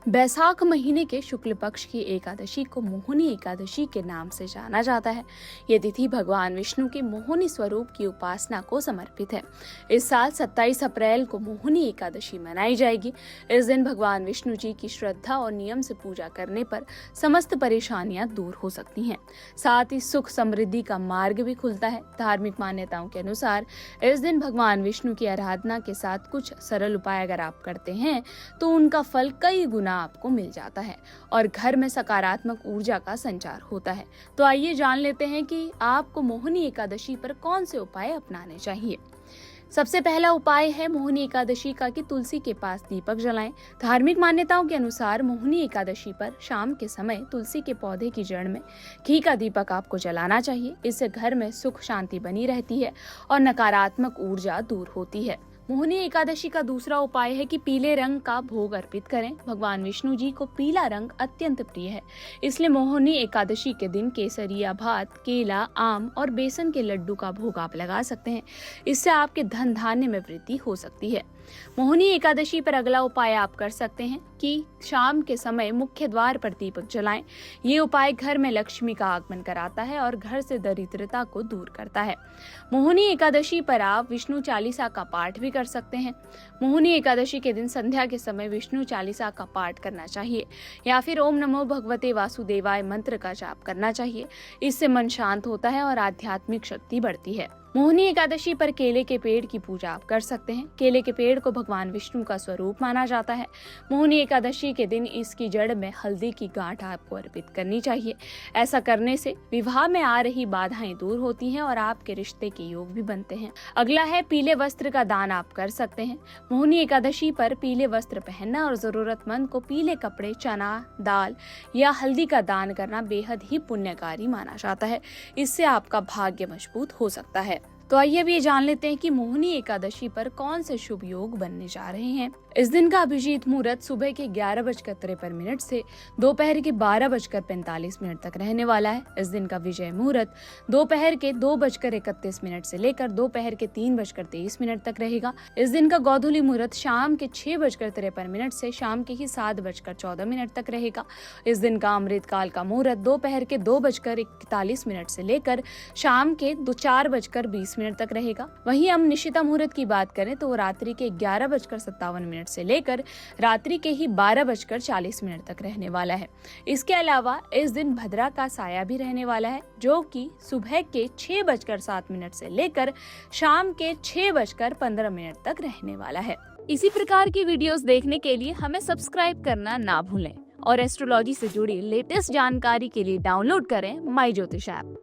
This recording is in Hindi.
बैसाख महीने के शुक्ल पक्ष की एकादशी को मोहिनी एकादशी के नाम से जाना जाता है। ये तिथि भगवान विष्णु के मोहिनी स्वरूप की उपासना को समर्पित है। इस साल 27 अप्रैल को मोहिनी एकादशी मनाई जाएगी। इस दिन भगवान विष्णु जी की श्रद्धा और नियम से पूजा करने पर समस्त परेशानियां दूर हो सकती हैं। साथ ही सुख समृद्धि का मार्ग भी खुलता है। धार्मिक मान्यताओं के अनुसार इस दिन भगवान विष्णु की आराधना के साथ कुछ सरल उपाय अगर आप करते हैं तो उनका फल कई गुना आपको मिल जाता है और घर में सकारात्मक ऊर्जा का संचार होता है। तो आइए जान लेते हैं कि आपको मोहिनी एकादशी पर कौन से उपाय अपनाने चाहिए। सबसे पहला उपाय है मोहिनी एकादशी का कि तुलसी के पास दीपक जलाएं। धार्मिक मान्यताओं के अनुसार मोहिनी एकादशी पर शाम के समय तुलसी के पौधे की जड़ में घी का दीपक आपको जलाना चाहिए। इससे घर में सुख शांति बनी रहती है और नकारात्मक ऊर्जा दूर होती है। मोहिनी एकादशी का दूसरा उपाय है कि पीले रंग का भोग अर्पित करें। भगवान विष्णु जी को पीला रंग अत्यंत प्रिय है, इसलिए मोहिनी एकादशी के दिन केसरिया भात, केला, आम और बेसन के लड्डू का भोग आप लगा सकते हैं। इससे आपके धन धान्य में वृद्धि हो सकती है। मोहिनी एकादशी पर अगला उपाय आप कर सकते हैं कि शाम के समय मुख्य द्वार पर दीपक जलाएं। ये उपाय घर में लक्ष्मी का आगमन कराता है और घर से दरिद्रता को दूर करता है। मोहिनी एकादशी पर आप विष्णु चालीसा का पाठ भी कर सकते हैं। मोहिनी एकादशी के दिन संध्या के समय विष्णु चालीसा का पाठ करना चाहिए या फिर ओम नमो भगवते वासुदेवाय मंत्र का जाप करना चाहिए। इससे मन शांत होता है और आध्यात्मिक शक्ति बढ़ती है। मोहिनी एकादशी पर केले के पेड़ की पूजा आप कर सकते हैं। केले के पेड़ को भगवान विष्णु का स्वरूप माना जाता है। मोहिनी एकादशी के दिन इसकी जड़ में हल्दी की गांठ आपको अर्पित करनी चाहिए। ऐसा करने से विवाह में आ रही बाधाएं दूर होती हैं और आपके रिश्ते के योग भी बनते हैं। अगला है पीले वस्त्र का दान आप कर सकते हैं। मोहिनी एकादशी पर पीले वस्त्र पहनना और जरूरतमंद को पीले कपड़े, चना, दाल या हल्दी का दान करना बेहद ही पुण्यकारी माना जाता है। इससे आपका भाग्य मजबूत हो सकता है। तो आइए अब ये जान लेते हैं कि मोहिनी एकादशी पर कौन से शुभ योग बनने जा रहे हैं। इस दिन का अभिजीत मुहूर्त सुबह के 11:53 से दोपहर के 12:45 तक रहने वाला है। इस दिन का विजय मुहूर्त दोपहर के 2:31 से लेकर दोपहर के 3:23 तक रहेगा। इस दिन का गोधूली मुहूर्त शाम के 6:53 से शाम के ही 7:14 तक रहेगा। इस दिन का अमृत काल का मुहूर्त दोपहर के 2:41 से लेकर शाम के 4:20 तक रहेगा। वहीं हम निशिता मुहूर्त की बात करें तो वो रात्रि के 11:57 से लेकर रात्रि के ही 12:40 तक रहने वाला है। इसके अलावा इस दिन भद्रा का साया भी रहने वाला है, जो कि सुबह के 6:07 से लेकर शाम के 6:15 तक रहने वाला है। इसी प्रकार की वीडियोस देखने के लिए हमें सब्सक्राइब करना ना भूलें और एस्ट्रोलॉजी से जुड़ी लेटेस्ट जानकारी के लिए डाउनलोड करें माई ज्योतिष ऐप।